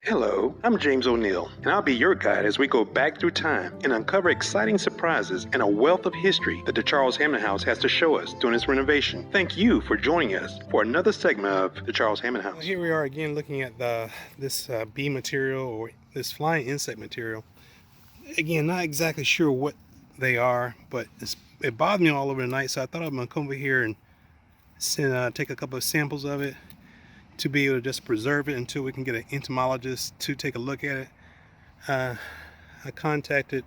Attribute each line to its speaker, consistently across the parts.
Speaker 1: Hello, I'm James O'Neill, and I'll be your guide as we go back through time and uncover exciting surprises and a wealth of history that the Charles Hammond House has to show us during its renovation. Thank you for joining us for another segment of the Charles Hammond House.
Speaker 2: Well, here we are again looking at this bee material, or this flying insect material. Again, not exactly sure what they are, but it bothered me all over the night, so I thought I'm going to come over here and take a couple of samples of it to be able to just preserve it until we can get an entomologist to take a look at it. I contacted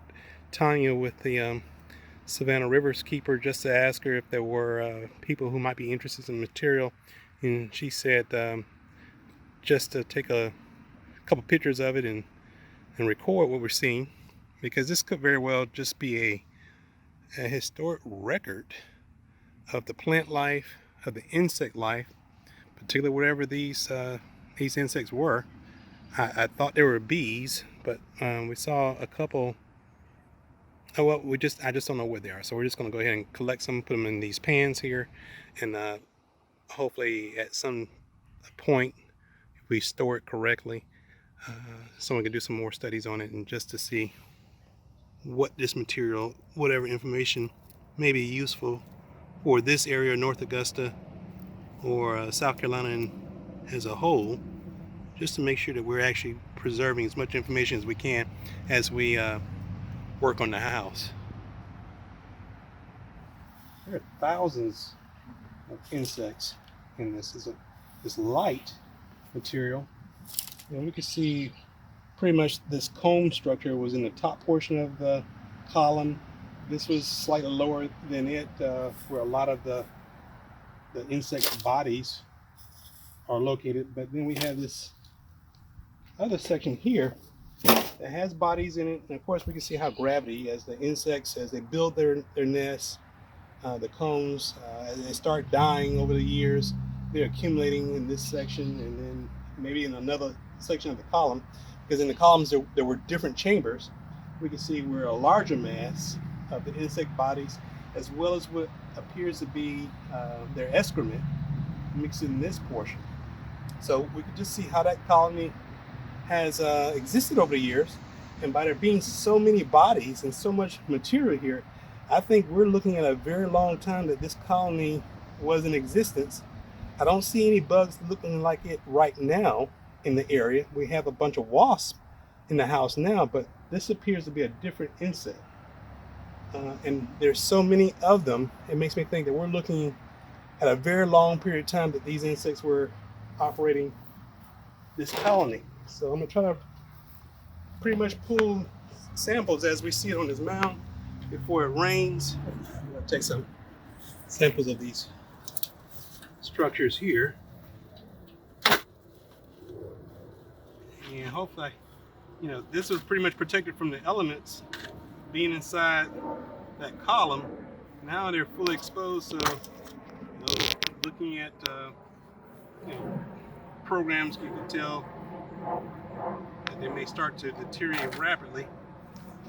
Speaker 2: Tanya with the Savannah Rivers keeper just to ask her if there were people who might be interested in the material, and she said just to take a couple pictures of it and record what we're seeing, because this could very well just be a historic record of the plant life, of the insect life, particularly whatever these insects were. I thought they were bees, but we saw a couple. Oh well, I just don't know what they are. So we're just going to go ahead and collect some, put them in these pans here, and hopefully at some point, if we store it correctly, someone can do some more studies on it, and just to see what this material, whatever information may be useful for this area, North Augusta, or South Carolina as a whole, just to make sure that we're actually preserving as much information as we can as we work on the house. There are thousands of insects in this light material, and we can see pretty much this comb structure was in the top portion of the column. This was slightly lower than it, where a lot of the insect bodies are located. But then we have this other section here that has bodies in it, and of course we can see how gravity, as the insects, as they build their nests, the combs, as they start dying over the years, they're accumulating in this section, and then maybe in another section of the column, because in the columns there were different chambers. We can see where a larger mass of the insect bodies, as well as what appears to be their excrement, mixed in this portion. So we can just see how that colony has existed over the years, and by there being so many bodies and so much material here, I think we're looking at a very long time that this colony was in existence. I don't see any bugs looking like it right now in the area. We have a bunch of wasps in the house now, but this appears to be a different insect. And there's so many of them, it makes me think that we're looking at a very long period of time that these insects were operating this colony. So I'm going to try to pretty much pull samples as we see it on this mound before it rains. I'm going to take some samples of these structures here, and hopefully, this was pretty much protected from the elements being inside that column. Now they're fully exposed, so looking at programs, you can tell that they may start to deteriorate rapidly.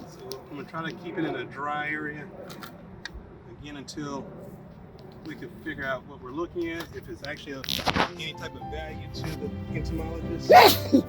Speaker 2: So I'm going to try to keep it in a dry area again until we can figure out what we're looking at, if it's actually of any type of value to the entomologist.